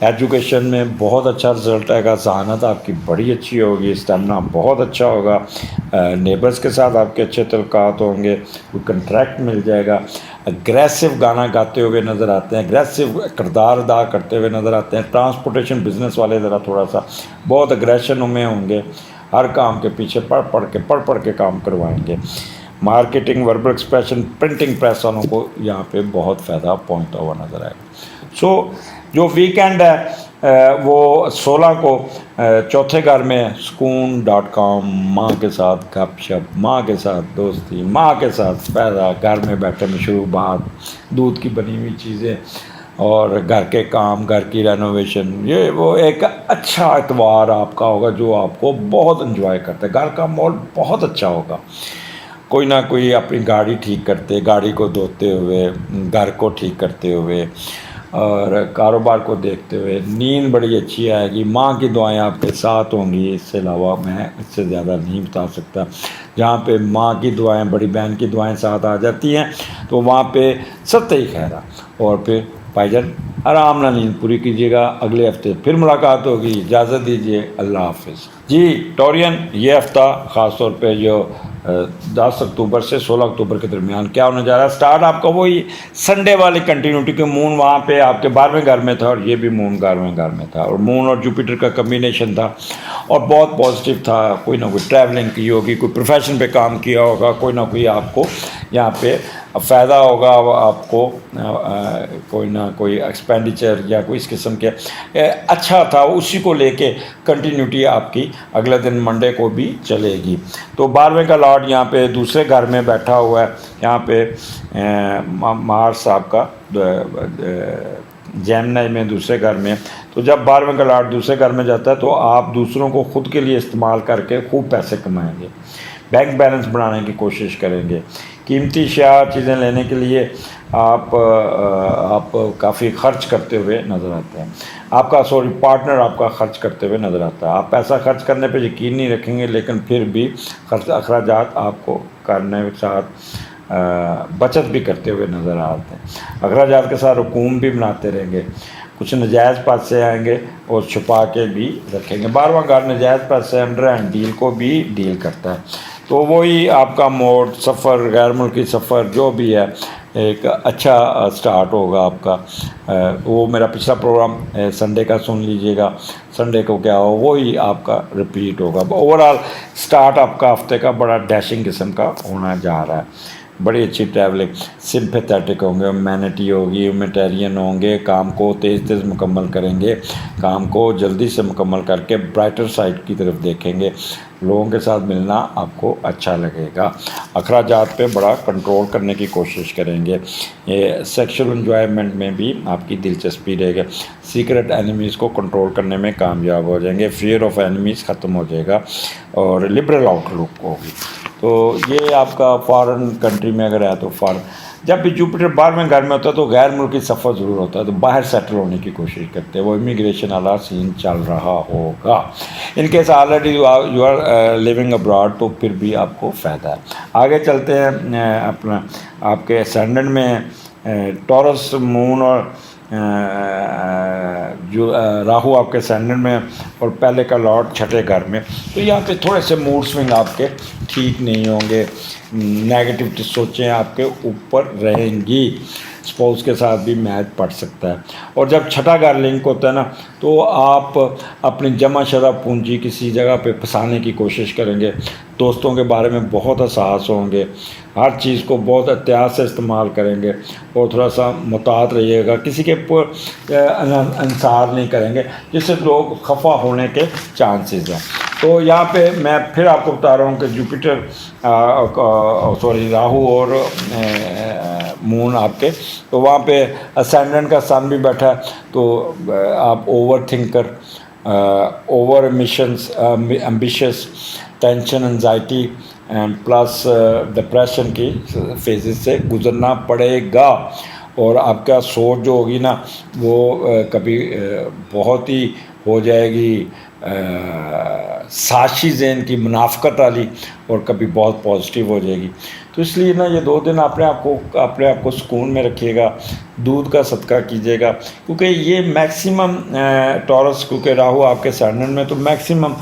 Education میں بہت اچھا رزلٹ آئے گا، ذہانت آپ کی بڑی اچھی ہوگی، اسٹیمنا بہت اچھا ہوگا، نیبرز کے ساتھ آپ کے اچھے تعلقات ہوں گے، کوئی کنٹریکٹ مل جائے گا، اگریسو گانا گاتے ہوئے نظر آتے ہیں، اگریسو کردار ادا کرتے ہوئے نظر آتے ہیں۔ ٹرانسپورٹیشن بزنس والے ذرا تھوڑا سا بہت اگریشن میں ہوں گے، ہر کام کے پیچھے پڑھ پڑھ کے کام کروائیں گے۔ Marketing, verbal expression, printing press والوں کو یہاں پہ بہت فائدہ پہنچتا ہوا نظر آئے گا۔ سو جو ویکینڈ ہے وہ 16 کو چوتھے گھر میں سکون.com، ماں کے ساتھ گپ شپ، ماں کے ساتھ دوستی، ماں کے ساتھ فائدہ، گھر میں بیٹھے مشروبات، دودھ کی بنی ہوئی چیزیں اور گھر کے کام، گھر کی رینوویشن، یہ وہ ایک اچھا اتوار آپ کا ہوگا جو آپ کو بہت انجوائے کرتا ہے۔ گھر کا ماحول بہت اچھا ہوگا، کوئی نہ کوئی اپنی گاڑی ٹھیک کرتے، گاڑی کو دھوتے ہوئے، گھر کو ٹھیک کرتے ہوئے اور کاروبار کو دیکھتے ہوئے، نیند بڑی اچھی آئے گی، ماں کی دعائیں آپ کے ساتھ ہوں گی۔ اس سے علاوہ میں اس سے زیادہ نہیں بتا سکتا۔ جہاں پہ ماں کی دعائیں، بڑی بہن کی دعائیں ساتھ آ جاتی ہیں تو وہاں پہ سب ہی خیرہ۔ اور پھر بھائی جان آرام نہ نیند پوری کیجیے گا، اگلے ہفتے پھر ملاقات ہوگی، اجازت دیجیے، اللہ حافظ۔ جی ٹورین، یہ ہفتہ خاص طور پہ جو 10 اکتوبر سے 16 اکتوبر کے درمیان کیا ہونے جا رہا ہے، سٹارٹ آپ کا وہی سنڈے والی کنٹینیوٹی کے مون وہاں پہ آپ کے 12ویں گھر میں تھا اور یہ بھی مون 11ویں گھر میں تھا، اور مون اور جوپیٹر کا کمبینیشن تھا اور بہت پازیٹیو تھا۔ کوئی نہ کوئی ٹریولنگ کی ہوگی، کوئی پروفیشن پہ کام کیا ہوگا، کوئی نہ کوئی آپ کو یہاں پہ فائدہ ہوگا، آپ کو کوئی نہ کوئی ایکسپینڈیچر یا کوئی اس قسم کے اچھا تھا، اسی کو لے کے کنٹینیوٹی آپ کی اگلے دن منڈے کو بھی چلے گی۔ تو 12ویں کا لارڈ یہاں پہ دوسرے گھر میں بیٹھا ہوا ہے، یہاں پہ مارس آپ کا جیمنائی میں دوسرے گھر میں، تو جب 12ویں کا لارڈ دوسرے گھر میں جاتا ہے تو آپ دوسروں کو خود کے لیے استعمال کر کے خوب پیسے کمائیں گے، بینک بیلنس بڑھانے کی کوشش کریں گے، قیمتی اشیاء چیزیں لینے کے لیے آپ کافی خرچ کرتے ہوئے نظر آتے ہیں، آپ کا پارٹنر آپ کا خرچ کرتے ہوئے نظر آتا ہے۔ آپ پیسہ خرچ کرنے پہ یقین نہیں رکھیں گے، لیکن پھر بھی اخراجات آپ کو کرنے کے ساتھ بچت بھی کرتے ہوئے نظر آتے ہیں، اخراجات کے ساتھ رقوم بھی بناتے رہیں گے، کچھ نجائز پیسے آئیں گے اور چھپا کے بھی رکھیں گے۔ 12واں گھر نجائز پیسے، انڈر ہینڈ ڈیل کو بھی ڈیل کرتا ہے، تو وہی آپ کا موڈ، سفر، غیر ملکی سفر جو بھی ہے ایک اچھا سٹارٹ ہوگا آپ کا۔ وہ میرا پچھلا پروگرام سنڈے کا سن لیجئے گا، سنڈے کو کیا ہو وہی آپ کا ریپیٹ ہوگا۔ اوورآل سٹارٹ آپ کا ہفتے کا بڑا ڈیشنگ قسم کا ہونا جا رہا ہے، بڑی اچھی ٹریولنگ، سمپیتھیٹک ہوں گے، ہیومینٹی ہوگی، ہیومینٹیرین ہوں گے، کام کو تیز مکمل کریں گے، کام کو جلدی سے مکمل کر کے برائٹر سائڈ کی طرف دیکھیں گے، لوگوں کے ساتھ ملنا آپ کو اچھا لگے گا، اخراجات پہ بڑا کنٹرول کرنے کی کوشش کریں گے، یہ سیکشل انجوائمنٹ میں بھی آپ کی دلچسپی رہے گا، سیکرٹ اینیمیز کو کنٹرول کرنے میں کامیاب ہو جائیں گے، فیئر آف اینیمیز ختم ہو جائے گا اور لبرل آؤٹ لک ہوگی۔ تو یہ آپ کا فارن کنٹری میں اگر ہے تو فارن، جب بھی جوپیٹر 12ویں گھر میں ہوتا ہے تو غیر ملکی سفر ضرور ہوتا ہے، تو باہر سیٹل ہونے کی کوشش کرتے ہیں، وہ امیگریشن والا سین چل رہا ہوگا۔ In case already you are living abroad تو پھر بھی آپ کو فائدہ ہے۔ آگے چلتے ہیں، اپنا آپ کے اسینڈنٹ میں ٹورس مون اور جو راہو آپ کے اسینڈنٹ میں اور پہلے کا لارڈ چھٹے گھر میں، تو یہاں پہ تھوڑے سے موڈ سوئنگ آپ کے ٹھیک نہیں ہوں گے، نیگیٹو سوچیں آپ کے اوپر رہیں گی، اسپاؤس کے ساتھ بھی میچ پڑ سکتا ہے، اور جب چھٹا گھر لنک ہوتا ہے نا تو آپ اپنی جمع شدہ پونجی کسی جگہ پہ پھنسانے کی کوشش کریں گے، دوستوں کے بارے میں بہت حساس ہوں گے، ہر چیز کو بہت احتیاط سے استعمال کریں گے اور تھوڑا سا محتاط رہیے گا، کسی کے اوپر انحصار نہیں کریں گے جس سے لوگ خفا ہونے کے چانسز ہیں۔ تو یہاں پہ میں پھر آپ کو بتا رہا ہوں کہ جوپیٹر راہو اور مون آپ کے، تو وہاں پہ اسینڈنٹ کا سن بھی بیٹھا ہے، تو آپ over thinker, over ambitious, tension, anxiety and plus depression کی فیزز سے گزرنا پڑے گا، اور آپ کا سوچ جو ہوگی نا وہ کبھی بہت ہی ہو جائے گی سازشی ذہن کی، منافقت والی، اور کبھی بہت پازیٹیو ہو جائے گی. تو اس لیے نا یہ 2 دن اپنے آپ کو سکون میں رکھیے گا، دودھ کا صدقہ کیجیے گا، کیونکہ یہ میکسیمم ٹورس، کیونکہ راہو آپ کے سینڈن میں، تو میکسیمم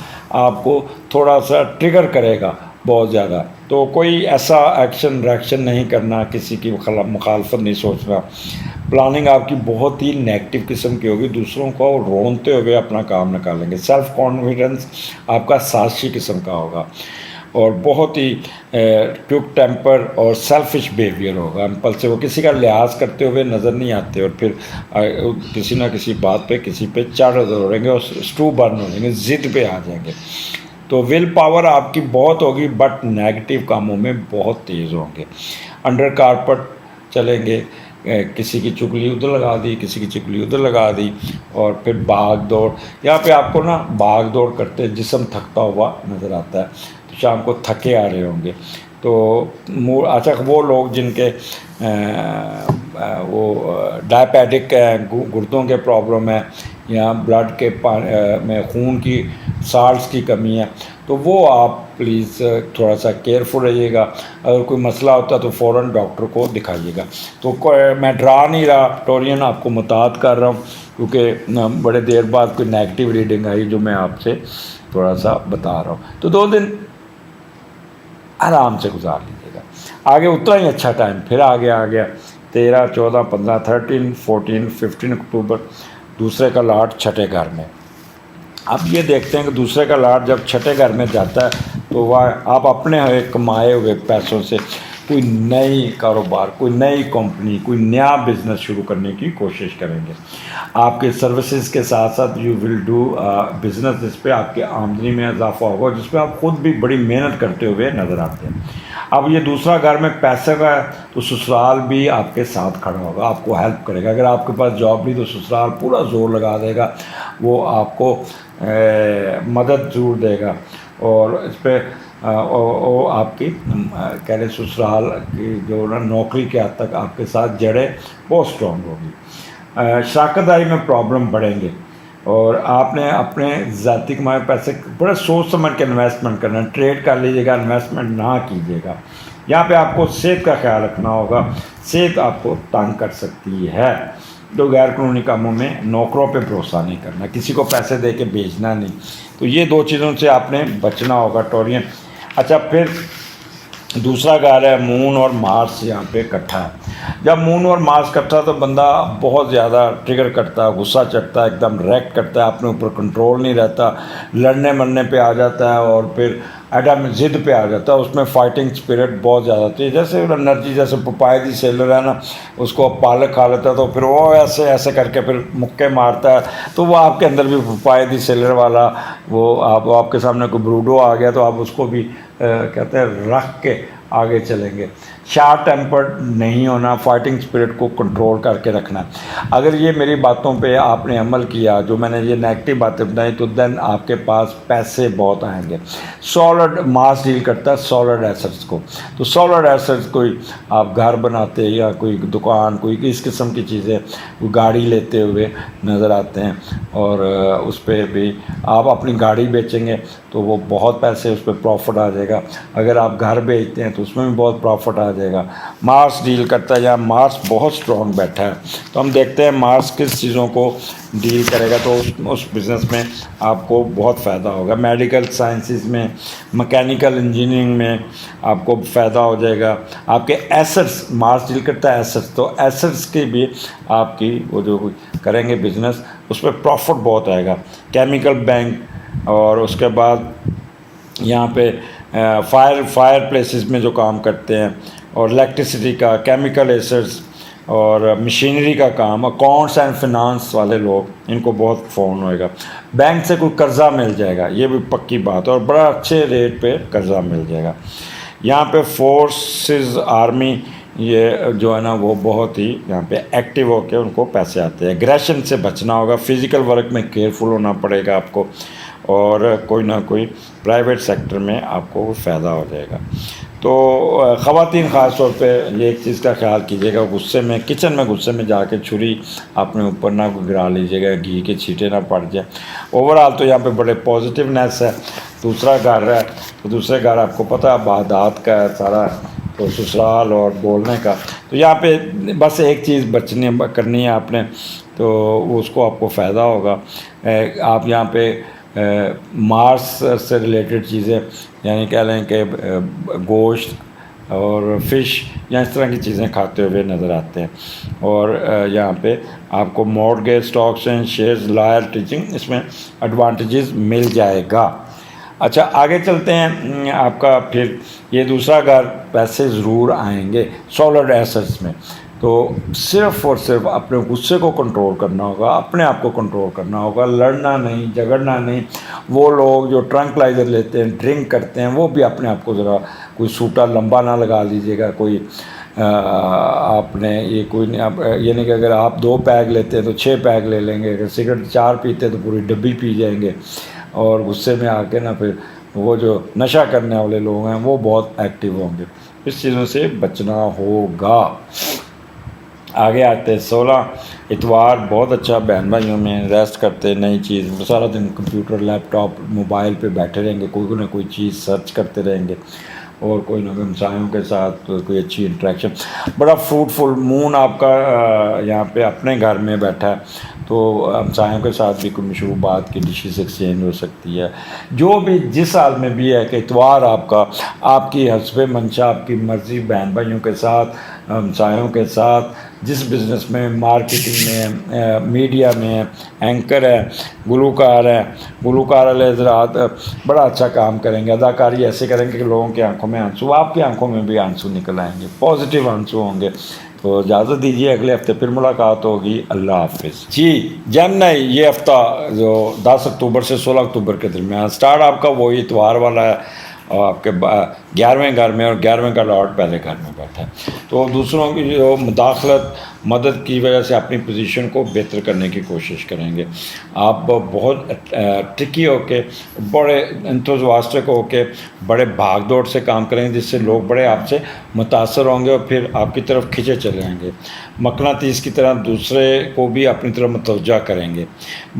آپ کو تھوڑا سا ٹریگر کرے گا بہت زیادہ. تو کوئی ایسا ایکشن ریئیکشن نہیں کرنا، کسی کی مخالفت نہیں سوچنا. پلاننگ آپ کی بہت ہی نیگیٹو قسم کی ہوگی، دوسروں کو رونتے ہوئے اپنا کام نکالیں گے. سیلف کانفیڈنس آپ کا سازشی قسم کا ہوگا، اور بہت ہی کوئک ٹیمپر اور سیلفش بیہیویئر ہوگا. امپلسو، وہ کسی کا لحاظ کرتے ہوئے نظر نہیں آتے، اور پھر کسی نہ کسی بات پہ کسی پہ چڑھ ہو رہیں گے، اور اسٹو برن ہو جائیں گے، ضد پہ آ جائیں گے. تو ول پاور آپ کی بہت ہوگی، بٹ نیگیٹو کاموں میں بہت تیز ہوں گے. انڈر کارپٹ چلیں گے، کسی کی چگلی ادھر لگا دی، کسی کی چگلی ادھر لگا دی، اور پھر بھاگ دوڑ. یہاں پہ آپ کو نا بھاگ دوڑ کرتے جسم تھکتا ہوا نظر آتا ہے، تو شام کو تھکے آ رہے ہوں گے. تو اچھا، وہ لوگ جن کے وہ ڈائپیٹک گردوں کے پرابلم ہے، یا بلڈ کے میں خون کی سالٹس کی کمی ہے، تو وہ آپ پلیز تھوڑا سا کیئرفل رہیے گا. اگر کوئی مسئلہ ہوتا ہے تو فوراً ڈاکٹر کو دکھائیے گا. تو میں ڈرا نہیں رہا ٹورین، آپ کو متعارف کر رہا ہوں، کیونکہ بڑے دیر بعد کوئی نیگیٹو ریڈنگ آئی جو میں آپ سے تھوڑا سا بتا رہا ہوں. تو 2 دن آرام سے گزار لیجیے گا. آگے اتنا ہی اچھا ٹائم پھر آگے آ گیا. 13، 14، 15، 13، 14، 15 اکتوبر، دوسرے کا لاٹ چھٹے گھر میں. اب یہ دیکھتے ہیں کہ دوسرے کا لاٹ جب چھٹے گھر میں جاتا ہے تو وہ آپ اپنے کمائے ہوئے پیسوں سے کوئی نئی کاروبار، کوئی نئی کمپنی، کوئی نیا بزنس شروع کرنے کی کوشش کریں گے. آپ کے سروسز کے ساتھ ساتھ یو ول ڈو بزنس جس پہ آپ کے آمدنی میں اضافہ ہوگا، جس پہ آپ خود بھی بڑی محنت کرتے ہوئے نظر آتے ہیں. اب یہ دوسرا گھر میں پیسے کا ہے تو سسرال بھی آپ کے ساتھ کھڑا ہوگا، آپ کو ہیلپ کرے گا. اگر آپ کے پاس جاب نہیں تو سسرال پورا زور لگا دے گا، وہ آپ کو مدد ضرور دے گا. اور اس پہ آپ کی کہہ لیں سسرال کی جو نا نوکری کے حد تک آپ کے ساتھ جڑے بہت اسٹرانگ ہوگی. شراکت داری میں پرابلم بڑھیں گے، اور آپ نے اپنے ذاتی کمائے پیسے بڑے سوچ سمجھ کے انویسٹمنٹ کرنا. ٹریڈ کر لیجیے گا، انویسٹمنٹ نہ کیجیے گا. یہاں پہ آپ کو صحت کا خیال رکھنا ہوگا، صحت آپ کو تنگ کر سکتی ہے. تو غیر قانونی کاموں میں نوکروں پہ بھروسہ نہیں کرنا، کسی کو پیسے دے کے بیچنا نہیں. تو یہ 2 چیزوں سے آپ نے بچنا ہوگا ٹورین. اچھا، پھر دوسرا گھر ہے مون اور مارس یہاں پہ اکٹھا ہے. جب مون اور مارس اکٹھا تو بندہ بہت زیادہ ٹریگر کرتا ہے، غصہ چڑھتا ہے، ایک دم ریکٹ کرتا ہے، اپنے اوپر کنٹرول نہیں رہتا، لڑنے مرنے پہ آ جاتا ہے، اور پھر ایڈم ضد پہ آ جاتا ہے. اس میں فائٹنگ اسپرٹ بہت زیادہ ہوتی ہے. جیسے انرجی، جیسے پپایا دی سیلر ہے نا، اس کو پالک کھا لیتا ہے تو پھر وہ ایسے ایسے کر کے پھر مکے مارتا ہے. تو وہ آپ کے اندر بھی پپایا دی سیلر والا، وہ آپ کے سامنے کوئی بروڈو آ گیا تو آپ اس کو بھی کہتے ہیں رکھ کے آگے چلیں گے. شارٹ ٹیمپرڈ نہیں ہونا، فائٹنگ اسپرٹ کو کنٹرول کر کے رکھنا. اگر یہ میری باتوں پہ آپ نے عمل کیا، جو میں نے یہ نیگیٹو باتیں بتائیں، تو دین آپ کے پاس پیسے بہت آئیں گے. سالڈ ماس ڈیل کرتا ہے سالڈ ایسٹس کو. تو سالڈ ایسٹس، کوئی آپ گھر بناتے یا کوئی دکان، کوئی اس قسم کی چیزیں، کوئی گاڑی لیتے ہوئے نظر آتے ہیں، اور اس پہ بھی آپ اپنی گاڑی بیچیں گے تو وہ بہت پیسے، اس پہ پروفٹ آ جائے گا. اگر آپ گھر بیچتے ہیں تو اس میں بھی بہت پروفٹ آ جائے گا. مارس ڈیل کرتا ہے، یا مارس بہت اسٹرانگ بیٹھا ہے. تو ہم دیکھتے ہیں مارس کس چیزوں کو ڈیل کرے گا، تو اس بزنس میں آپ کو بہت فائدہ ہوگا. میڈیکل سائنسز میں، مکینیکل انجینئرنگ میں آپ کو فائدہ ہو جائے گا. آپ کے ایسٹس، مارس ڈیل کرتا ہے ایسٹس، تو ایسٹس کی بھی آپ کی وہ جو کریں گے بزنس، اس پہ پروفٹ بہت آئے گا. کیمیکل بینک، اور اس کے بعد یہاں پہ فائر پلیسز میں جو کام کرتے ہیں، اور الیکٹریسٹی کا، کیمیکل ایسٹس، اور مشینری کا کام، اکاؤنٹس اینڈ فنانس والے لوگ، ان کو بہت فون ہوئے گا. بینک سے کوئی قرضہ مل جائے گا، یہ بھی پکی بات ہے، اور بڑا اچھے ریٹ پہ قرضہ مل جائے گا. یہاں پہ فورسز، آرمی، یہ جو ہے نا وہ بہت ہی یہاں پہ ایکٹیو ہو کے ان کو پیسے آتے ہیں. ایگریشن سے بچنا ہوگا، فزیکل ورک میں کیئرفل ہونا پڑے گا آپ کو، اور کوئی نہ کوئی پرائیویٹ سیکٹر میں آپ کو وہ فائدہ ہو جائے گا. تو خواتین خاص طور پہ یہ ایک چیز کا خیال کیجیے گا، غصے میں کچن میں غصے میں جا کے چھری اپنے اوپر نہ گرا لیجیے گا، گھی کے چھینٹے نہ پڑ جائیں۔ اوور آل تو یہاں پہ بڑے پازیٹیونیس ہے۔ دوسرا گھر ہے تو دوسرے گھر آپ کو پتہ ہے عبادات کا ہے سارا، تو سسرال اور بولنے کا، تو یہاں پہ بس ایک چیز کرنی ہے آپ نے، تو اس کو آپ کو فائدہ ہوگا۔ آپ یہاں پہ مارس سے ریلیٹڈ چیزیں، یعنی کہہ لیں کہ گوشت اور فش یا اس طرح کی چیزیں کھاتے ہوئے نظر آتے ہیں۔ اور یہاں پہ آپ کو mortgage, stocks and shares, lawyer teaching, اس میں ایڈوانٹیجز مل جائے گا۔ اچھا آگے چلتے ہیں۔ آپ کا پھر یہ دوسرا گھر، پیسے ضرور آئیں گے سالڈ ایسٹس میں، تو صرف اور صرف اپنے غصے کو کنٹرول کرنا ہوگا، اپنے آپ کو کنٹرول کرنا ہوگا، لڑنا نہیں، جھگڑنا نہیں۔ وہ لوگ جو ٹرنکلائزر لیتے ہیں، ڈرنک کرتے ہیں، وہ بھی اپنے آپ کو ذرا کوئی سوٹا لمبا نہ لگا لیجیے گا۔ کوئی آپ نے یہ کوئی نہیں، یہ نہیں کہ اگر آپ 2 پیگ لیتے ہیں تو 6 پیگ لے لیں گے، اگر سگریٹ 4 پیتے ہیں تو پوری ڈبی پی جائیں گے، اور غصے میں آ کے نا پھر وہ جو نشہ کرنے والے لوگ ہیں وہ بہت ایکٹیو ہوں گے۔ اس چیزوں سے بچنا ہوگا۔ آگے آتے ہیں 16 اتوار، بہت اچھا بہن بھائیوں میں ریسٹ کرتے، نئی چیز، سارا دن کمپیوٹر، لیپ ٹاپ، موبائل پہ بیٹھے رہیں گے، کوئی نہ کوئی چیز سرچ کرتے رہیں گے، اور کوئی نہ کوئی ہمسایوں کے ساتھ کوئی اچھی انٹریکشن۔ بڑا فروٹفل مون آپ کا یہاں پہ اپنے گھر میں بیٹھا ہے، تو ہمسایوں کے ساتھ بھی کوئی مشروبات کی ڈشز ایکسچینج ہو سکتی ہے۔ جو بھی جس حال میں بھی ہے کہ اتوار آپ کا، آپ کی حسب منشا، آپ کی مرضی، بہن بھائیوں کے ساتھ، ہمسایوں کے ساتھ، جس بزنس میں، مارکیٹنگ میں، میڈیا میں، اینکر ہے، گلوکار علیہ حضرات بڑا اچھا کام کریں گے، اداکاری ایسے کریں گے کہ لوگوں کی آنکھوں میں آنسو، آپ کی آنکھوں میں بھی آنسو نکل آئیں گے، پازیٹیو آنسو ہوں گے۔ تو اجازت دیجیے، اگلے ہفتے پھر ملاقات ہوگی۔ اللہ حافظ جی۔ جیمنائی، یہ ہفتہ جو 10 اکتوبر سے 16 اکتوبر کے درمیان سٹارٹ آپ کا وہی اتوار والا ہے، اور آپ کے 11ویں گھر میں، اور 11ویں کا لارڈ پہلے گھر میں بیٹھا ہے، تو دوسروں کی جو مداخلت، مدد کی وجہ سے اپنی پوزیشن کو بہتر کرنے کی کوشش کریں گے۔ آپ بہت ٹرکی ہو کے، بڑے انتھوزواسٹک ہو کے، بڑے بھاگ دوڑ سے کام کریں گے، جس سے لوگ بڑے آپ سے متاثر ہوں گے اور پھر آپ کی طرف کھنچے چلے آئیں گے، مقناطیس کی طرح دوسرے کو بھی اپنی طرف متوجہ کریں گے۔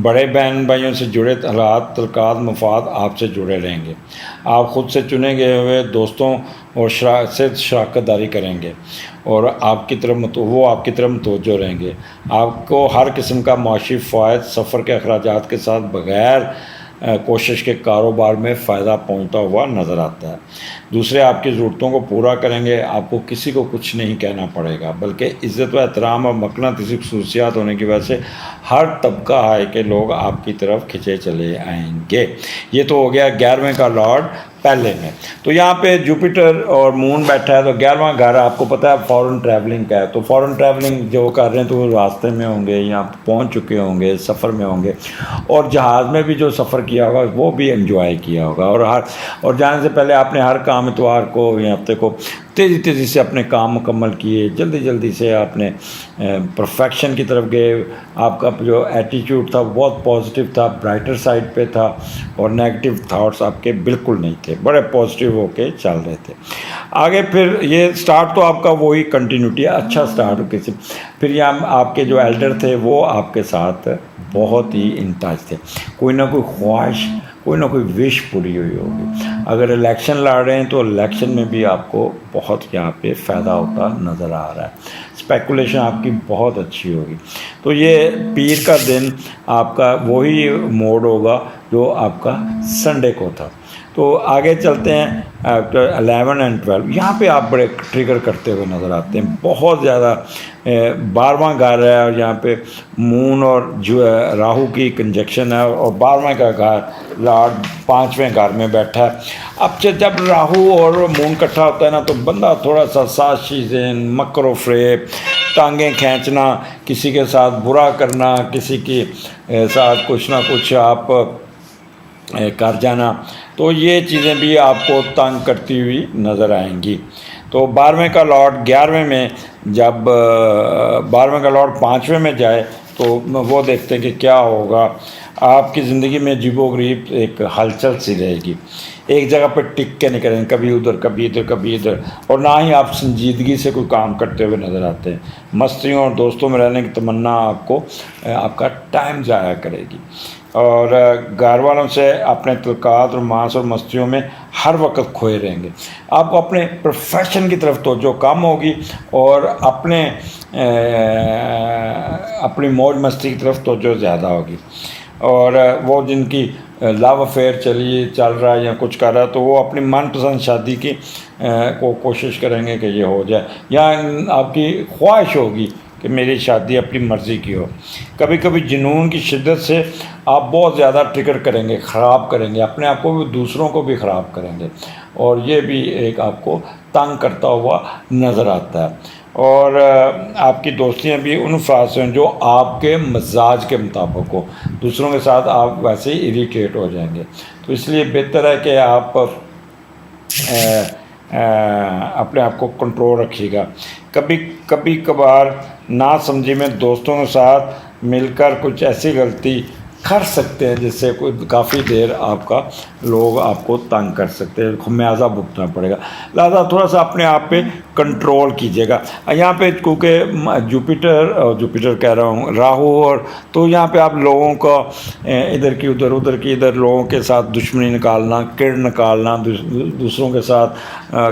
بڑے بہن بھائیوں سے جڑے حالات، تعلقات، مفاد آپ سے جڑے رہیں گے۔ آپ خود سے چنے گئے ہوئے دوستوں اور سے شراکت داری کریں گے، اور آپ کی طرف وہ آپ کی طرف متوجہ رہیں گے۔ آپ کو ہر قسم کا معاشی فوائد، سفر کے اخراجات کے ساتھ بغیر کوشش کے کاروبار میں فائدہ پہنچتا ہوا نظر آتا ہے۔ دوسرے آپ کی ضرورتوں کو پورا کریں گے، آپ کو کسی کو کچھ نہیں کہنا پڑے گا، بلکہ عزت و احترام اور مقناطیسی خصوصیات ہونے کی وجہ سے ہر طبقہ ہے کہ لوگ آپ کی طرف کھنچے چلے آئیں گے۔ یہ تو ہو گیا 11ویں کا لارڈ پہلے میں۔ تو یہاں پہ جوپیٹر اور مون بیٹھا ہے، تو 11واں گھر آپ کو پتہ ہے فورن ٹریولنگ کا ہے، تو فورن ٹریولنگ جو کر رہے ہیں تو وہ راستے میں ہوں گے، یہاں پہنچ چکے ہوں گے، سفر میں ہوں گے، اور جہاز میں بھی جو سفر کیا ہوگا وہ بھی انجوائے کیا ہوگا، اور جانے سے پہلے آپ نے ہر کام اتوار کو یا ہفتے کو تیزی سے اپنے کام مکمل کیے، جلدی سے آپ نے پرفیکشن کی طرف گئے۔ آپ کا جو ایٹیٹیوڈ تھا بہت پازیٹیو تھا، برائٹر سائڈ پہ تھا، اور نیگیٹو تھاٹس آپ کے بالکل نہیں تھے، بڑے پازیٹیو ہو کے چل رہے تھے۔ آگے پھر یہ سٹارٹ تو آپ کا وہی کنٹینیوٹی، اچھا سٹارٹ کسی، پھر یہ آپ کے جو ایلڈر تھے وہ آپ کے ساتھ بہت ہی ان ٹچ تھے، کوئی نہ کوئی خواہش، کوئی نہ کوئی وش پوری ہوئی ہوگی۔ اگر الیکشن لڑ رہے ہیں تو الیکشن میں بھی آپ کو بہت یہاں پہ فائدہ ہوتا نظر آ رہا ہے، اسپیکولیشن آپ کی بہت اچھی ہوگی۔ تو یہ پیر کا دن آپ کا وہی موڈ ہوگا جو آپ کا سنڈے کو تھا۔ تو آگے چلتے ہیں 11 اور 12، یہاں پہ آپ بڑے ٹریگر کرتے ہوئے نظر آتے ہیں، بہت زیادہ 12واں گھر ہے، اور یہاں پہ مون اور جو راہو کی کنجکشن ہے، اور 12ویں کا گھر لارڈ 5ویں گھر میں بیٹھا ہے۔ اب جب راہو اور مون اکٹھا ہوتا ہے نا، تو بندہ تھوڑا سا سازشی ذہن، مکر و فریب، ٹانگیں کھینچنا، کسی کے ساتھ برا کرنا، کسی کے ساتھ کچھ نہ کچھ آپ کر جانا، تو یہ چیزیں بھی آپ کو تنگ کرتی ہوئی نظر آئیں گی۔ تو 12ویں کا لارڈ 11ویں میں، جب 12ویں کا لارڈ 5ویں میں جائے تو وہ دیکھتے ہیں کہ کیا ہوگا۔ آپ کی زندگی میں عجیب و غریب ایک ہلچل سی رہے گی، ایک جگہ پہ ٹک کے نہیں کریں، کبھی ادھر کبھی ادھر کبھی ادھر، اور نہ ہی آپ سنجیدگی سے کوئی کام کرتے ہوئے نظر آتے ہیں۔ مستیوں اور دوستوں میں رہنے کی تمنا آپ کو آپ کا ٹائم ضائع کرے گی، اور گھر والوں سے اپنے تعلقات اور ماس اور مستیوں میں ہر وقت کھوئے رہیں گے۔ آپ کو اپنے پروفیشن کی طرف توجہ کم ہوگی، اور اپنی موج مستی کی طرف توجہ زیادہ ہوگی، اور وہ جن کی لو افیئر چل رہا ہے یا کچھ کر رہا ہے، تو وہ اپنی من پسند شادی کی کو کوشش کریں گے کہ یہ ہو جائے، یا آپ کی خواہش ہوگی کہ میری شادی اپنی مرضی کی ہو۔ کبھی کبھی جنون کی شدت سے آپ بہت زیادہ ٹرگر کریں گے، خراب کریں گے اپنے آپ کو بھی، دوسروں کو بھی خراب کریں گے، اور یہ بھی ایک آپ کو تنگ کرتا ہوا نظر آتا ہے۔ اور آپ کی دوستیاں بھی ان افراد سے ہیں جو آپ کے مزاج کے مطابق ہو، دوسروں کے ساتھ آپ ویسے ہی اریٹیٹ ہو جائیں گے، تو اس لیے بہتر ہے کہ آپ اپنے آپ کو کنٹرول رکھیے گا۔ کبھی کبھار نا سمجھی میں دوستوں کے ساتھ مل کر کچھ ایسی غلطی کر سکتے ہیں جس سے کوئی کافی دیر آپ کا لوگ آپ کو تنگ کر سکتے ہیں، خمیازہ بھگتنا پڑے گا، لہٰذا تھوڑا سا اپنے آپ پہ کنٹرول کیجیے گا۔ یہاں پہ کیونکہ جوپیٹر کہہ رہا ہوں، راہو، اور تو یہاں پہ آپ لوگوں کا ادھر کی ادھر، ادھر کی ادھر، لوگوں کے ساتھ دشمنی نکالنا، کڑ نکالنا، دوسروں کے ساتھ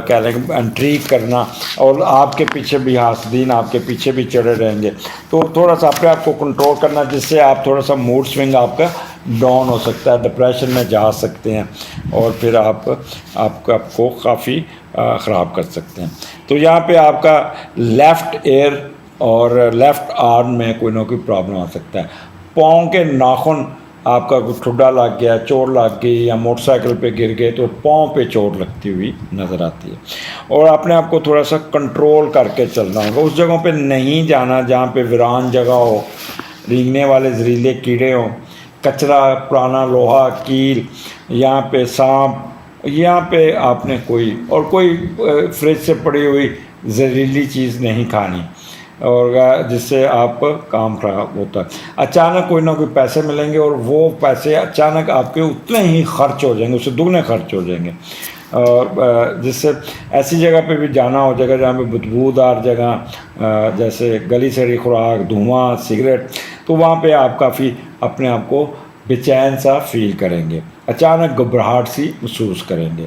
کہہ لیں کہ انٹریگ کرنا، اور آپ کے پیچھے بھی حاسدین آپ کے پیچھے بھی چڑھے رہیں گے، تو تھوڑا سا اپنے آپ کو کنٹرول کرنا، جس سے آپ تھوڑا سا موڈ سوئنگ آپ کا ڈاؤن ہو سکتا ہے، ڈپریشن میں جا سکتے ہیں، اور پھر آپ کو کافی خراب کر سکتے ہیں۔ تو یہاں پہ آپ کا لیفٹ ایئر اور لیفٹ آرم میں کوئی نہ کوئی پرابلم آ سکتا ہے۔ پاؤں کے ناخن آپ کا کوئی ٹھڈا لگ گیا، چوٹ لگ گئی، یا موٹر سائیکل پہ گر گئے تو پاؤں پہ چوٹ لگتی ہوئی نظر آتی ہے، اور اپنے آپ کو تھوڑا سا کنٹرول کر کے چلنا ہوگا۔ اس جگہوں پہ نہیں جانا جہاں پہ ویران جگہ ہو، رینگنے والے زہریلے کیڑے ہوں، کچرا، پرانا لوہا، کیل، یہاں پہ سانپ، یہاں پہ آپ نے کوئی فریج سے پڑی ہوئی زہریلی چیز نہیں کھانی، اور جس سے آپ کا کام خراب ہوتا ہے۔ اچانک کوئی نہ کوئی پیسے ملیں گے، اور وہ پیسے اچانک آپ کے اتنے ہی خرچ ہو جائیں گے، اس سے دگنے خرچ ہو جائیں گے، اور جس سے ایسی جگہ پہ بھی جانا ہو جگہ جہاں پہ بدبودار جگہ، جیسے گلی سڑی خوراک، دھواں، سگریٹ، تو وہاں پہ آپ کافی اپنے آپ کو بے چین سا فیل کریں گے، اچانک گھبراہٹ سی محسوس کریں گے۔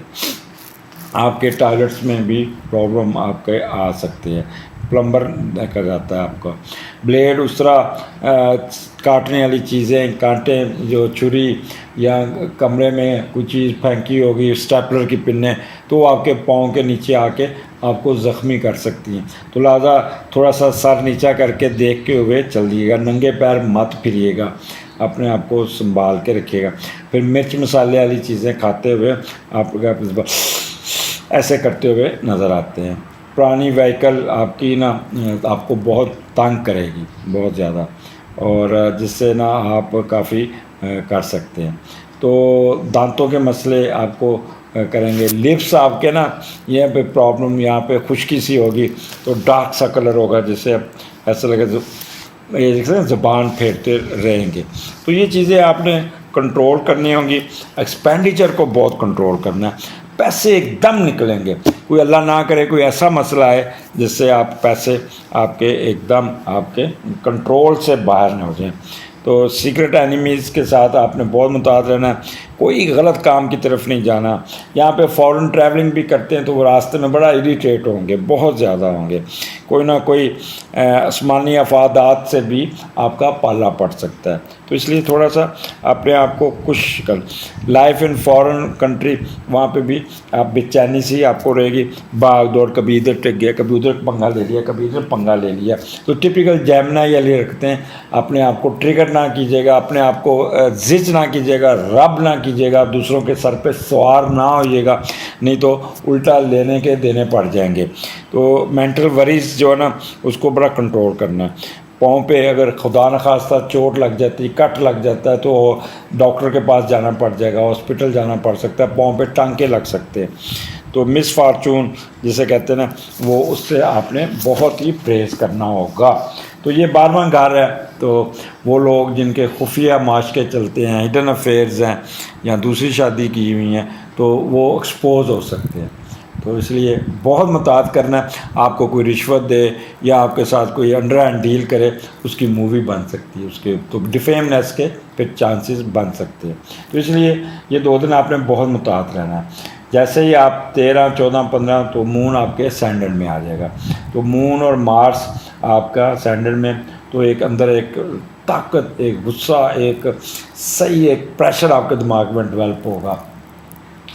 آپ کے ٹائلٹس میں بھی پرابلم آپ کے آ سکتے ہیں، پلمبر دیکھا جاتا ہے آپ کا۔ بلیڈ، اس طرح کاٹنے والی چیزیں، کانٹے، جو چھری، یا کمرے میں کوئی چیز پھینکی ہوگی، اسٹیپلر کی پنیں، تو وہ آپ کے پاؤں کے نیچے آ کے آپ کو زخمی کر سکتی ہیں، تو لہٰذا تھوڑا سا سر نیچا کر کے دیکھتے ہوئے چل دیے گا، ننگے پیر مت پھریے گا، اپنے آپ کو سنبھال کے رکھیے گا۔ پھر مرچ مسالے والی چیزیں کھاتے ہوئے آپ ایسے کرتے ہوئے نظر آتے ہیں۔ پرانی وہیکل آپ کی آپ کو بہت تنگ کرے گی، بہت زیادہ، اور جس سے آپ کافی کر سکتے ہیں۔ تو دانتوں کے مسئلے آپ کو کریں گے۔ لپس آپ کے یہاں پہ پرابلم، یہاں پہ خشکی سی ہوگی، تو ڈارک سا کلر ہوگا، جس سے ایسا لگے زبان پھیرتے رہیں گے۔ تو یہ چیزیں آپ نے کنٹرول کرنی ہوں گی۔ ایکسپینڈیچر کو بہت کنٹرول کرنا ہے، پیسے ایک دم نکلیں گے، کوئی اللہ نہ کرے کوئی ایسا مسئلہ ہے جس سے آپ پیسے آپ کے ایک دم آپ کے کنٹرول سے باہر نہ ہو جائیں۔ تو سیکرٹ اینیمیز کے ساتھ آپ نے بہت محتاط رہنا ہے، کوئی غلط کام کی طرف نہیں جانا۔ یہاں پہ فورن ٹریولنگ بھی کرتے ہیں تو وہ راستے میں بڑا اریٹیٹ ہوں گے، بہت زیادہ ہوں گے، کوئی نہ کوئی آسمانی افادات سے بھی آپ کا پالا پڑ سکتا ہے، تو اس لیے تھوڑا سا اپنے آپ کو خوش کر۔ لائف ان فارن کنٹری، وہاں پہ بھی آپ بے چینی سی آپ کو رہے گی، بھاگ دوڑ، کبھی ادھر ٹک گیا، کبھی ادھر پنگا لے لیا، کبھی ادھر پنگا لے لیا، تو ٹپیکل جیمنائی والی رکھتے ہیں۔ اپنے آپ کو ٹریگر نہ کیجیے گا، اپنے آپ کو زج نہ کیجیے گا، رب نہ کیجیے گا، دوسروں کے سر پہ سوار نہ ہوئیے گا، نہیں تو الٹا لینے کے دینے پڑ جائیں گے۔ تو مینٹل وریز جو ہے اس کو بڑا کنٹرول کرنا ہے۔ پاؤں پہ اگر خدا نخواستہ چوٹ لگ جاتی، کٹ لگ جاتا ہے، تو ڈاکٹر کے پاس جانا پڑ جائے گا، ہاسپٹل جانا پڑ سکتا ہے، پاؤں پہ ٹانکے لگ سکتے ہیں۔ تو مس فارچون جسے کہتے ہیں وہ اس سے آپ نے بہت ہی پرہیز کرنا ہوگا۔ تو تو یہ 12واں گھر ہے، تو وہ لوگ جن کے خفیہ معاشقے چلتے ہیں، ہڈن افیئرز ہیں، یا دوسری شادی کی ہوئی ہیں، تو وہ ایکسپوز ہو سکتے ہیں۔ تو اس لیے بہت محتاط کرنا ہے۔ آپ کو کوئی رشوت دے یا آپ کے ساتھ کوئی انڈر ہینڈ ڈیل کرے، اس کی مووی بن سکتی ہے، اس کے تو ڈیفیمنس کے پھر چانسز بن سکتے ہیں۔ تو اس لیے یہ 2 دن آپ نے بہت محتاط رہنا ہے۔ جیسے ہی آپ 13، 14، 15 تو مون آپ کے سینڈل میں آ جائے گا، تو مون اور مارس آپ کا سینڈل میں، تو ایک اندر ایک طاقت، ایک غصہ، ایک صحیح ایک پریشر آپ کے دماغ میں ڈیولپ ہوگا،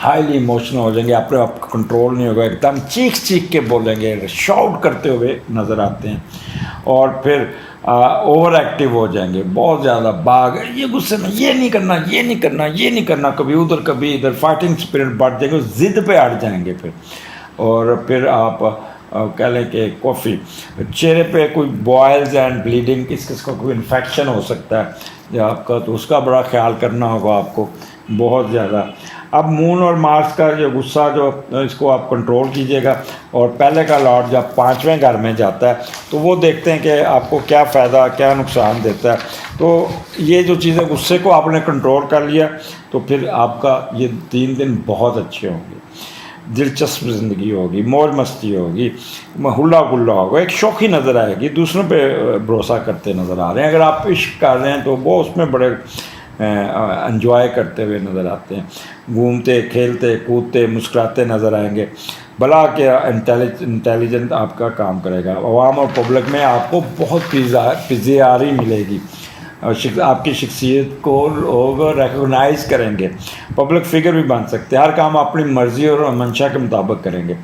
ہائیلی ایموشنل ہو جائیں گے، اپنے آپ کو کنٹرول نہیں ہوگا، ایک دم چیخ کے بولیں گے، شاؤٹ کرتے ہوئے نظر آتے ہیں، اور پھر اوور ایکٹیو ہو جائیں گے، بہت زیادہ باغ، یہ غصے میں یہ نہیں کرنا، یہ نہیں کرنا، یہ نہیں کرنا، کبھی ادھر کبھی ادھر، فائٹنگ اسپرٹ بڑھ جائیں گے، ضد پہ اڑ جائیں گے پھر، اور پھر آپ کہہ لیں کہ کافی چہرے پہ کوئی بوائلز اینڈ بلیڈنگ، کس کو کوئی انفیکشن ہو سکتا ہے یا آپ کا، تو اس کا بڑا خیال کرنا ہوگا آپ کو بہت زیادہ۔ اب مون اور مارس کا جو غصہ جو اس کو آپ کنٹرول کیجئے گا، اور پہلے کا لاٹ جب 5ویں گھر میں جاتا ہے تو وہ دیکھتے ہیں کہ آپ کو کیا فائدہ کیا نقصان دیتا ہے۔ تو یہ جو چیزیں غصے کو آپ نے کنٹرول کر لیا، تو پھر آپ کا یہ 3 دن بہت اچھے ہوں گے، دلچسپ زندگی ہوگی، موج مستی ہوگی، ہلا گلا ہوگا، ایک شوخی نظر آئے گی، دوسروں پہ بھروسہ کرتے نظر آ رہے ہیں۔ اگر آپ عشق کر رہے ہیں تو وہ اس میں بڑے انجوائے کرتے ہوئے نظر آتے ہیں، گھومتے کھیلتے کودتے مسکراتے نظر آئیں گے، بلا کہ انٹیلیجنٹ آپ کا کام کرے گا۔ عوام اور پبلک میں آپ کو بہت پذیرائی ملے گی، آپ کی شخصیت کو لوگ ریکگنائز کریں گے، پبلک فگر بھی بن سکتے ہیں، ہر کام اپنی مرضی اور منشا کے مطابق کریں گے۔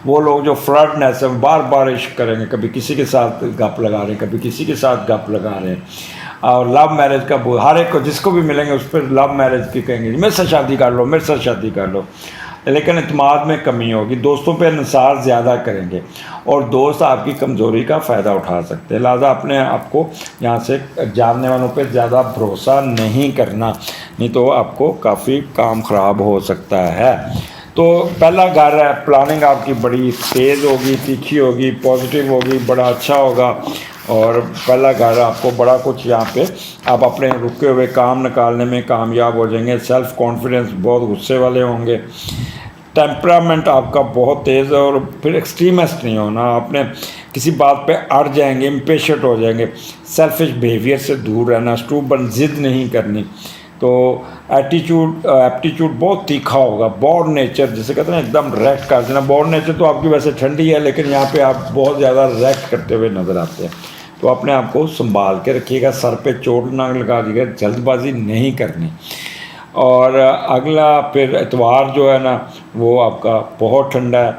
وہ لوگ جو فلرٹنیس ہے، بار بار عشق کریں گے، کبھی کسی کے ساتھ گپ لگا رہے ہیں، کبھی کسی کے ساتھ گپ لگا رہے ہیں، اور لو میرج کا ہر ایک کو جس کو بھی ملیں گے اس پہ لو میرج کی کہیں گے، میرے ساتھ شادی کر لو، میرے ساتھ شادی کر لو، لیکن اعتماد میں کمی ہوگی، دوستوں پہ انحصار زیادہ کریں گے، اور دوست آپ کی کمزوری کا فائدہ اٹھا سکتے ہیں، لہٰذا اپنے آپ کو یہاں سے جاننے والوں پہ زیادہ بھروسہ نہیں کرنا، نہیں تو آپ کو کافی کام خراب ہو سکتا ہے۔ تو پہلا گھر ہے، پلاننگ آپ کی بڑی تیز ہوگی، تیکھی ہوگی، پازیٹیو ہوگی، بڑا اچھا ہوگا، اور پہلا گھر آپ کو بڑا کچھ یہاں پہ آپ اپنے رکے ہوئے کام نکالنے میں کامیاب ہو جائیں گے، سیلف کانفیڈنس، بہت غصے والے ہوں گے، ٹیمپرامنٹ آپ کا بہت تیز ہے، اور پھر ایکسٹریمسٹ نہیں ہونا، آپ نے کسی بات پہ اڑ جائیں گے، امپیشنٹ ہو جائیں گے، سیلفش بیہیویئر سے دور رہنا، اسٹوبن ضد نہیں کرنی، تو ایپٹیچیوڈ بہت تیکھا ہوگا، بورن نیچر جسے کہتے ہیں ایک دم ریکٹ کر دینا، بورن نیچر تو آپ کی ویسے ٹھنڈی ہے، لیکن یہاں پہ آپ بہت زیادہ ریکٹ کرتے ہوئے نظر آتے ہیں، تو اپنے آپ کو سنبھال کے رکھیے گا، سر پہ چوٹ نہ لگا دیجیے گا، جلد بازی نہیں کرنی۔ اور اگلا پھر اتوار جو ہے نا، وہ آپ کا بہت ٹھنڈا ہے،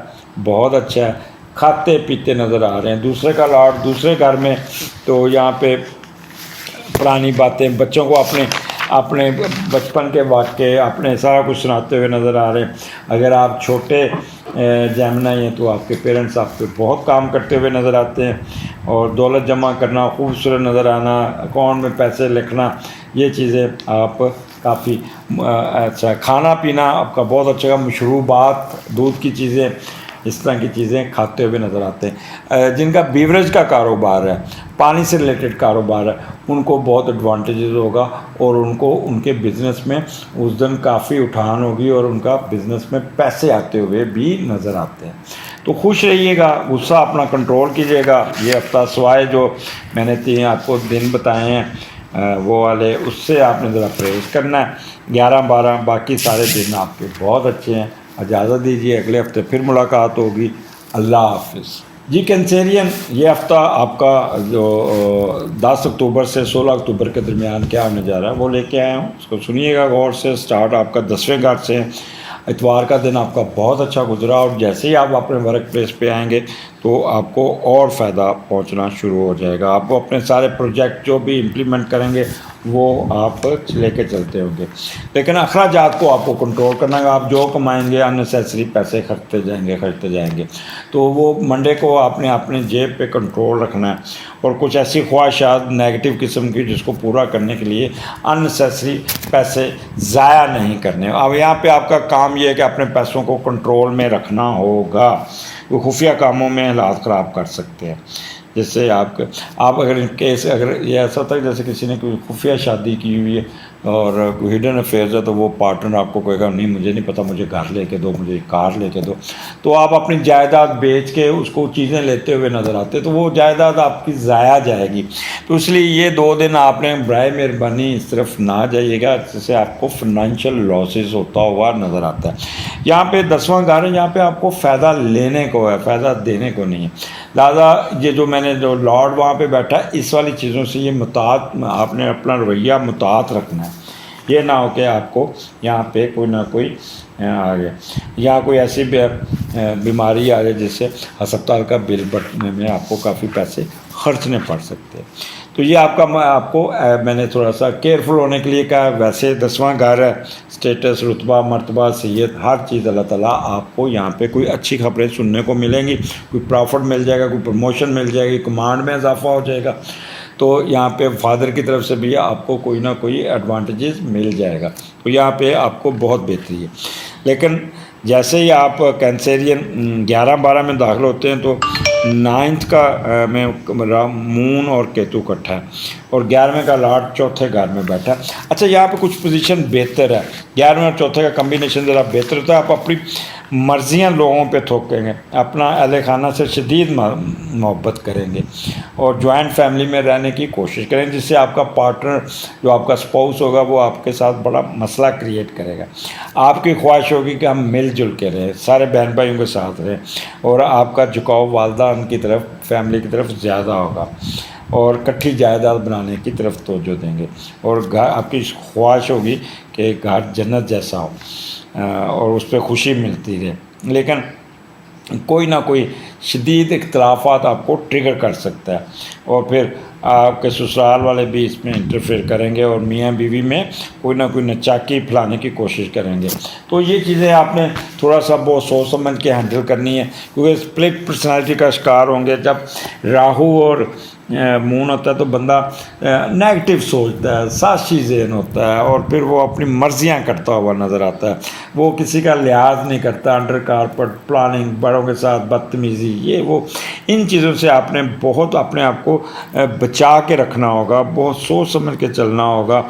بہت اچھا ہے، کھاتے پیتے نظر آ رہے ہیں، دوسرے کا لاٹ دوسرے گھر میں، تو یہاں پہ پرانی باتیں بچوں کو اپنے بچپن کے واقعے اپنے سارا کچھ سناتے ہوئے نظر آ رہے ہیں۔ اگر آپ چھوٹے جیمنائی ہیں تو آپ کے پیرنٹس آپ پہ بہت کام کرتے ہوئے نظر آتے ہیں، اور دولت جمع کرنا، خوبصورت نظر آنا، اکاؤنٹ میں پیسے لکھنا، یہ چیزیں آپ کافی اچھا، کھانا پینا آپ کا بہت اچھا، مشروبات، دودھ کی چیزیں، اس طرح کی چیزیں کھاتے ہوئے نظر آتے ہیں۔ جن کا بیوریج کا کاروبار ہے، پانی سے ریلیٹڈ کاروبار ہے، ان کو بہت ایڈوانٹیجز ہوگا، اور ان کو ان کے بزنس میں اس دن کافی اٹھان ہوگی، اور ان کا بزنس میں پیسے آتے ہوئے بھی نظر آتے ہیں۔ تو خوش رہیے گا، غصہ اپنا کنٹرول کیجیے گا، یہ ہفتہ سوائے جو میں نے 3 آپ کو دن بتائے ہیں وہ والے، اس سے آپ نے ذرا پرہیز کرنا ہے۔ 11، 12 باقی سارے دن آپ کے بہت اچھے ہیں۔ اجازت دیجیے، اگلے ہفتے پھر ملاقات ہوگی۔ اللہ حافظ جی۔ کینسیرین، یہ ہفتہ آپ کا جو 10 اکتوبر سے 16 اکتوبر کے درمیان کیا ہونے جا رہا ہے وہ لے کے آیا ہوں، اس کو سنیے گا غور سے۔ سٹارٹ آپ کا 10ویں گھر سے، اتوار کا دن آپ کا بہت اچھا گزرا، اور جیسے ہی آپ اپنے ورک پلیس پہ آئیں گے تو آپ کو اور فائدہ پہنچنا شروع ہو جائے گا، آپ کو اپنے سارے پروجیکٹ جو بھی امپلیمنٹ کریں گے وہ آپ لے کے چلتے ہوں گے، لیکن اخراجات کو آپ کو کنٹرول کرنا ہے۔ آپ جو کمائیں گے اننیسیسری پیسے خرچتے جائیں گے، تو وہ منڈے کو آپ نے اپنے جیب پہ کنٹرول رکھنا ہے، اور کچھ ایسی خواہشات نیگیٹو قسم کی جس کو پورا کرنے کے لیے اننیسیسری پیسے ضائع نہیں کرنے۔ اب یہاں پہ آپ کا کام یہ ہے کہ اپنے پیسوں کو کنٹرول میں رکھنا ہوگا، وہ خفیہ کاموں میں حالات خراب کر سکتے ہیں۔ جس سے آپ اگر ان کیس اگر یہ ایسا ہوتا ہے جیسے کسی نے کوئی خفیہ شادی کی ہوئی ہے اور کوئی ہڈن افیئرز ہے، تو وہ پارٹنر آپ کو کہے گا نہیں مجھے نہیں پتہ، مجھے گھر لے کے دو، مجھے کار لے کے دو، تو آپ اپنی جائیداد بیچ کے اس کو چیزیں لیتے ہوئے نظر آتے تو وہ جائیداد آپ کی ضائع جائے گی۔ تو اس لیے یہ 2 دن آپ نے برائے مہربانی اس طرف نہ جائیے گا، جس سے آپ کو فنانشل لاسز ہوتا ہوا نظر آتا ہے۔ یہاں پہ 10واں گھر ہے، یہاں پہ آپ کو فائدہ لینے کو ہے، فائدہ دینے کو نہیں ہے، لہٰذا یہ جو میں نے جو لارڈ وہاں پہ بیٹھا ہے اس والی چیزوں سے یہ مطاعت، آپ نے اپنا رویہ مطاعت رکھنا ہے، یہ نہ ہو کہ آپ کو یہاں پہ کوئی نہ کوئی آ گیا یا کوئی ایسی بیماری آ جائے جس سے ہسپتال کا بل بٹنے میں آپ کو کافی پیسے خرچنے پڑ سکتے ہیں۔ تو یہ آپ کو میں نے تھوڑا سا کیئرفل ہونے کے لیے کہا۔ ویسے 10واں گھر ہے، اسٹیٹس، رتبہ، مرتبہ، صحت، ہر چیز اللہ تعالیٰ آپ کو یہاں پہ کوئی اچھی خبریں سننے کو ملیں گی، کوئی پروفٹ مل جائے گا، کوئی پروموشن مل جائے گی، کمانڈ میں اضافہ ہو جائے گا، تو یہاں پہ فادر کی طرف سے بھی آپ کو کوئی نہ کوئی ایڈوانٹیجز مل جائے گا، تو یہاں پہ آپ کو بہت بہتری ہے۔ لیکن جیسے ہی آپ کینسیرین 11-12 میں داخل ہوتے ہیں تو 9th کا میں مون اور کیتو اکٹھا ہے، اور 11ویں کا لارڈ 4تھے گھر میں بیٹھا ہے۔ اچھا یہاں پہ کچھ پوزیشن بہتر ہے، 11ویں اور 4تھے کا کمبینیشن ذرا بہتر ہوتا ہے، آپ اپنی مرضیاں لوگوں پہ تھوکیں گے، اپنا اہل خانہ سے شدید محبت کریں گے اور جوائنٹ فیملی میں رہنے کی کوشش کریں، جس سے آپ کا پارٹنر جو آپ کا اسپاؤس ہوگا وہ آپ کے ساتھ بڑا مسئلہ کریٹ کرے گا۔ آپ کی خواہش ہوگی کہ ہم مل جل کے رہیں، سارے بہن بھائیوں کے ساتھ رہیں، اور آپ کا جھکاؤ والدین کی طرف، فیملی کی طرف زیادہ ہوگا، اور کٹھی جائیداد بنانے کی طرف توجہ دیں گے، اور گھر آپ کی خواہش ہوگی کہ گھر جنت جیسا ہو اور اس پہ خوشی ملتی رہے۔ لیکن کوئی نہ کوئی شدید اختلافات آپ کو ٹریگر کر سکتا ہے، اور پھر آپ کے سسرال والے بھی اس میں انٹرفیئر کریں گے، اور میاں بیوی میں کوئی نہ کوئی نچاکی پھیلانے کی کوشش کریں گے۔ تو یہ چیزیں آپ نے تھوڑا سا بہت سوچ سمجھ کے ہینڈل کرنی ہے، کیونکہ اسپلٹ پرسنالٹی کا شکار ہوں گے۔ جب راہو اور مون ہوتا ہے تو بندہ نیگیٹو سوچتا ہے، سازشی ذہن ہوتا ہے، اور پھر وہ اپنی مرضیاں کرتا ہوا نظر آتا ہے، وہ کسی کا لحاظ نہیں کرتا، انڈر کارپٹ پلاننگ، بڑوں کے ساتھ بدتمیزی، یہ وہ، ان چیزوں سے آپ نے بہت اپنے آپ کو بچا کے رکھنا ہوگا، بہت سوچ سمجھ کے چلنا ہوگا،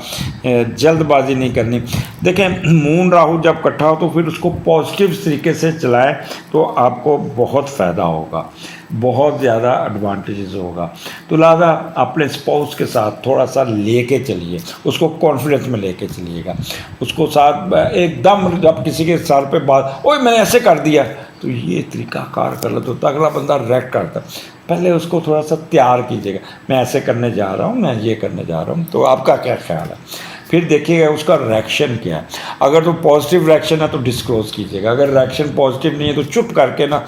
جلد بازی نہیں کرنی۔ دیکھیں مون راہو جب اکٹھا ہو تو پھر اس کو پازیٹیو طریقے سے چلائیں تو آپ کو بہت فائدہ ہوگا، بہت زیادہ ایڈوانٹیجز ہوگا۔ تو لہٰذا اپنے اسپاؤس کے ساتھ تھوڑا سا لے کے چلیے، اس کو کانفیڈنس میں لے کے چلیے گا، اس کو ساتھ ایک دم جب کسی کے سر پہ بات اوئے میں نے ایسے کر دیا تو یہ طریقہ کار کر لیتا تو اگلا بندہ ریکٹ کرتا، پہلے اس کو تھوڑا سا تیار کیجیے گا، میں ایسے کرنے جا رہا ہوں، میں یہ کرنے جا رہا ہوں، تو آپ کا کیا خیال ہے؟ پھر دیکھیے گا اس کا ریئیکشن کیا ہے، اگر تو پازیٹیو ریئیکشن ہے تو ڈسکلوز کیجیے گا، اگر ریئیکشن پازیٹیو نہیں ہے تو چپ کر کے نا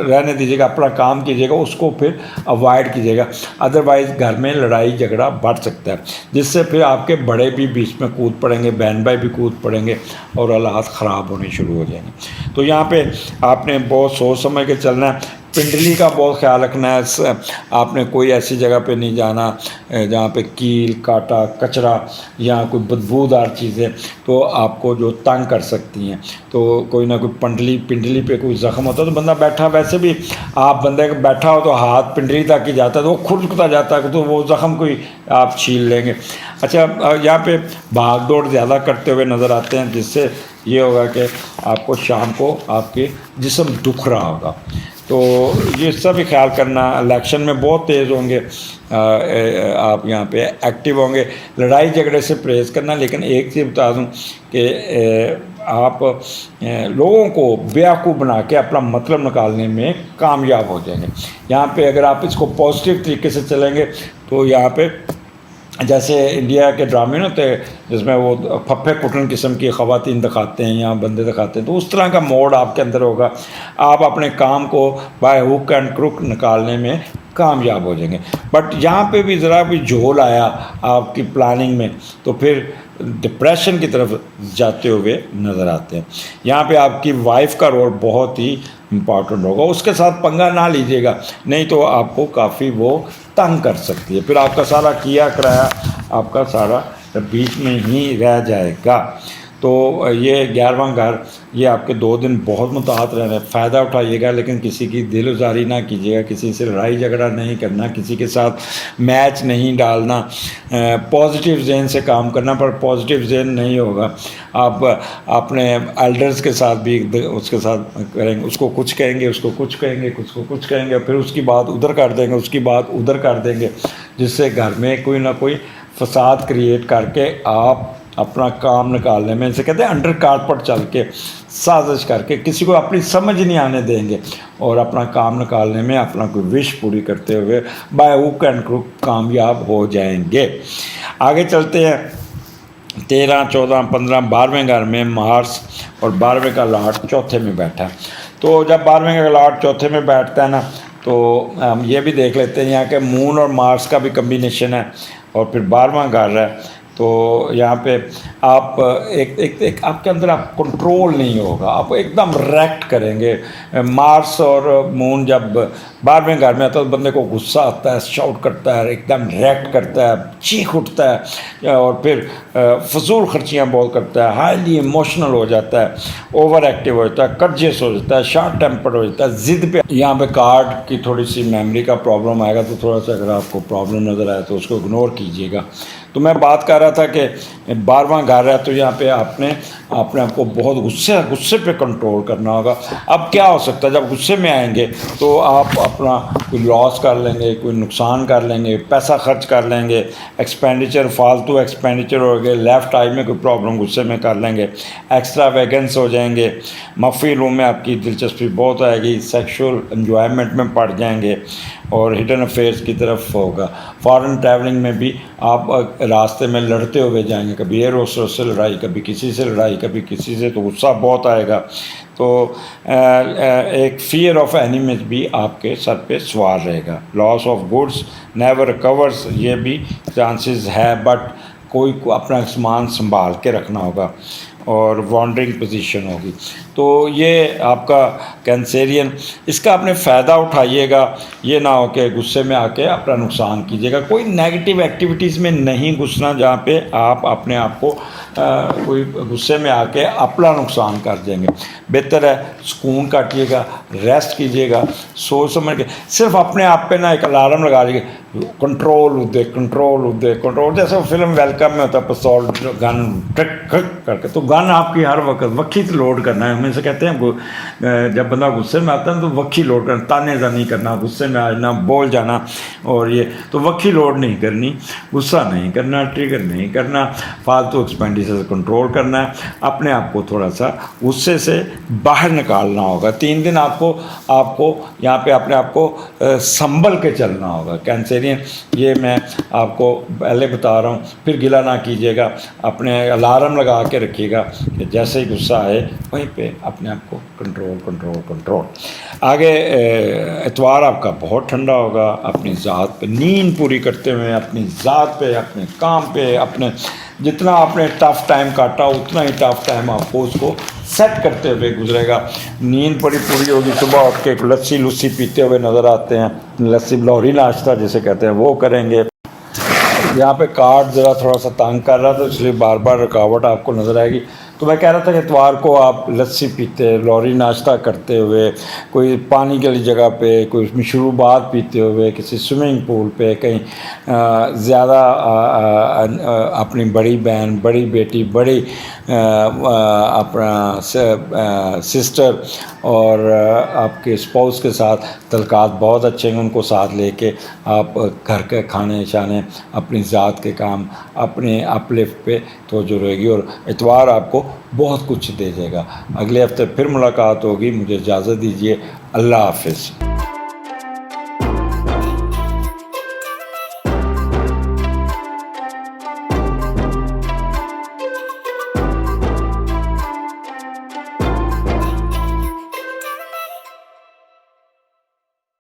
رہنے دیجیے گا، اپنا کام کیجیے گا، اس کو پھر اوائڈ کیجیے گا، ادروائز گھر میں لڑائی جھگڑا بڑھ سکتا ہے، جس سے پھر آپ کے بڑے بھی بیچ میں کود پڑیں گے، بہن بھائی بھی کود پڑیں گے، اور حالات خراب ہونے شروع ہو جائیں گے۔ تو یہاں پہ آپ نے بہت سوچ سمجھ کے چلنا ہے، پنڈلی کا بہت خیال رکھنا ہے، آپ نے کوئی ایسی جگہ پہ نہیں جانا جہاں پہ کیل کاٹا کچرا یا کوئی بدبودار چیزیں تو آپ کو جو تنگ کر سکتی ہیں، تو کوئی نہ کوئی پنڈلی پہ کوئی زخم ہوتا ہے تو بندہ بیٹھا، ویسے بھی آپ بندے بیٹھا ہو تو ہاتھ پنڈلی تک ہی جاتا ہے تو وہ کھرکتا جاتا ہے تو وہ زخم کوئی آپ چھیل لیں گے۔ اچھا یہاں پہ بھاگ دوڑ زیادہ کرتے ہوئے نظر آتے ہیں، جس سے یہ ہوگا کہ آپ کو شام کو آپ کے جسم دکھ رہا ہوگا، تو یہ سب بھی خیال کرنا۔ الیکشن میں بہت تیز ہوں گے، آپ یہاں پہ ایکٹیو ہوں گے، لڑائی جھگڑے سے پرہیز کرنا، لیکن ایک چیز بتا دوں کہ آپ لوگوں کو بیوقوف بنا کے اپنا مطلب نکالنے میں کامیاب ہو جائیں گے۔ یہاں پہ اگر آپ اس کو پازیٹیو طریقے سے چلیں گے تو یہاں پہ جیسے انڈیا کے ڈرامے ہوتے ہیں جس میں وہ پھپھے کٹن قسم کی خواتین دکھاتے ہیں یا بندے دکھاتے ہیں، تو اس طرح کا موڈ آپ کے اندر ہوگا، آپ اپنے کام کو بائی ہوک اینڈ کروک نکالنے میں کامیاب ہو جائیں گے۔ بٹ یہاں پہ بھی ذرا بھی جھول آیا آپ کی پلاننگ میں تو پھر ڈپریشن کی طرف جاتے ہوئے نظر آتے ہیں۔ یہاں پہ آپ کی وائف کا رول بہت ہی امپورٹنٹ ہوگا، اس کے ساتھ پنگا نہ لیجیے گا، نہیں تو آپ کو کافی وہ تنگ کر سکتی ہے، پھر آپ کا سارا کیا کرایا آپ کا سارا بیچ میں ہی رہ جائے گا۔ تو تو یہ 11واں گھر یہ آپ کے 2 دن بہت متعارف رہنے، فائدہ اٹھائیے گا، لیکن کسی کی دل آزاری نہ کیجیے گا، کسی سے لڑائی جھگڑا نہیں کرنا، کسی کے ساتھ میچ نہیں ڈالنا، پازیٹیو ذہن سے کام کرنا، پر پازیٹیو ذہن نہیں ہوگا، آپ اپنے ایلڈرز کے ساتھ بھی اس کے ساتھ کریں گے، اس کو کچھ کہیں گے، اس کو کچھ کہیں گے، اس کو کچھ کہیں گے، پھر اس کی بات ادھر کر دیں گے، اس کی بات ادھر کر دیں گے، جس سے گھر میں کوئی نہ کوئی فساد کریٹ کر کے آپ اپنا کام نکالنے میں، اسے کہتے ہیں انڈر کارپٹ چل کے سازش کر کے کسی کو اپنی سمجھ نہیں آنے دیں گے، اور اپنا کام نکالنے میں اپنا کوئی وش پوری کرتے ہوئے بائی ہوک اینڈ کروک کامیاب ہو جائیں گے۔ آگے چلتے ہیں۔ 13، 14، 15، 12ویں گھر میں مارس اور 12ویں کا لاٹ چوتھے میں بیٹھا، تو جب 12ویں کا لاٹ چوتھے میں بیٹھتا ہے نا، تو ہم یہ بھی دیکھ لیتے ہیں یہاں کہ مون اور مارس کا بھی کمبینیشن ہے، اور پھر 12واں گھر ہے، تو یہاں پہ آپ ایک آپ کے اندر آپ کنٹرول نہیں ہوگا، آپ ایک دم ریکٹ کریں گے۔ مارس اور مون جب 12ویں گھر میں آتا ہے تو بندے کو غصہ آتا ہے، شاؤٹ کرتا ہے، ایک دم ریکٹ کرتا ہے، چیخ اٹھتا ہے، اور پھر فضول خرچیاں بہت کرتا ہے، ہائیلی ایموشنل ہو جاتا ہے، اوور ایکٹیو ہو جاتا ہے، کرجیس ہو جاتا ہے، شارٹ ٹیمپر ہو جاتا ہے، ضد پہ۔ یہاں پہ کارڈ کی تھوڑی سی میموری کا پرابلم آئے گا، تو تھوڑا سا اگر آپ کو پرابلم نظر آئے تو اس کو اگنور کیجیے گا۔ تو میں بات کر رہا تھا کہ 12واں گھر ہے، تو یہاں پہ آپ نے اپنے آپ کو بہت غصے پہ کنٹرول کرنا ہوگا۔ اب کیا ہو سکتا ہے جب غصے میں آئیں گے تو آپ اپنا کوئی لاس کر لیں گے، کوئی نقصان کر لیں گے، پیسہ خرچ کر لیں گے، ایکسپینڈیچر فالتو ایکسپینڈیچر ہو گئے، لیفٹ آئی میں کوئی پرابلم غصے میں کر لیں گے، ایکسٹرا ویگنس ہو جائیں گے، مخفی روم میں آپ کی دلچسپی بہت آئے گی، سیکشول انجوائمنٹ میں پڑ جائیں گے، اور ہڈن افیئرس کی طرف ہوگا۔ فارن ٹریولنگ میں بھی آپ راستے میں لڑتے ہوئے جائیں گے، کبھی ایئر ہوسٹس سے لڑائی، کبھی کسی سے لڑائی، کبھی کسی سے، تو غصہ بہت آئے گا۔ تو ایک فیئر آف اینیمیز بھی آپ کے سر پہ سوار رہے گا۔ لاس آف گڈس نیور ریکورس، یہ بھی چانسز ہے، بٹ کوئی اپنا سامان سنبھال کے رکھنا ہوگا، اور وانڈرنگ پوزیشن ہوگی۔ تو یہ آپ کا کینسیرین، اس کا اپنے فائدہ اٹھائیے گا، یہ نہ ہو کہ غصے میں آ کے اپنا نقصان کیجیے گا۔ کوئی نیگیٹو ایکٹیویٹیز میں نہیں گھسنا جہاں پہ آپ اپنے آپ کو کوئی غصے میں آ کے اپنا نقصان کر دیں گے۔ بہتر ہے سکون کاٹیے گا، ریسٹ کیجیے گا، سوچ سمجھ کے، صرف اپنے آپ پہ نا ایک الارم لگا لیجیے، کنٹرول ادے کنٹرول ادے کنٹرول، جیسے فلم ویلکم میں ہوتا ہے، پستول گن ٹک کر کے، تو گن آپ کی ہر وقت وکھی سے لوڈ کرنا ہے۔ ہمیں سے کہتے ہیں جب بندہ غصے میں آتا ہے تو وکھی لوڈ کرنا، تانے زنی کرنا، غصے میں آ جانا، بول جانا، اور یہ تو وکھی لوڈ نہیں کرنی، غصہ نہیں کرنا، ٹریگر نہیں کرنا، فالتو ایکسپینڈیچر کنٹرول کرنا ہے، اپنے آپ کو تھوڑا سا غصے سے باہر نکالنا ہوگا۔ 3 دن آپ کو یہاں پہ اپنے آپ کو سنبھل کے چلنا ہوگا۔ کینسیرین، یہ میں آپ کو پہلے بتا رہا ہوں، پھر گلہ نہ کیجیے گا، اپنے الارم لگا کے رکھیے گا کہ جیسے ہی غصہ آئے وہیں پہ اپنے آپ کو کنٹرول۔ آگے اتوار آپ کا بہت ٹھنڈا ہوگا، اپنی ذات پہ نیند پوری کرتے ہوئے، اپنی ذات پہ، اپنے کام پہ، اپنے جتنا آپ نے ٹف ٹائم کاٹا اتنا ہی ٹف ٹائم آپ کو اس کو سیٹ کرتے ہوئے گزرے گا۔ نیند بڑی پوری ہوگی، صبح اٹھ کے ایک لسی پیتے ہوئے نظر آتے ہیں، لسی لوہری ناشتہ جسے کہتے ہیں وہ کریں گے۔ یہاں پہ کارڈ ذرا تھوڑا سا تنگ کر رہا تھا، اس لیے بار بار رکاوٹ آپ کو نظر آئے گی۔ تو میں کہہ رہا تھا کہ اتوار کو آپ لسی پیتے، لوہری ناشتہ کرتے ہوئے، کوئی پانی والی جگہ پہ، کوئی مشروبات پیتے ہوئے، کسی سوئمنگ پول پہ، کہیں زیادہ اپنی بڑی بہن، بڑی بیٹی، بڑی اپنا سسٹر اور آپ کے اسپاؤس کے ساتھ تعلقات بہت اچھے ہیں، ان کو ساتھ لے کے آپ گھر کے کھانے شانے، اپنی ذات کے کام، اپنے اپ لفٹ پہ توجہ رہے گی، اور اتوار آپ کو بہت کچھ دے دے گا۔ اگلے ہفتے پھر ملاقات ہوگی، مجھے اجازت دیجیے، اللہ حافظ۔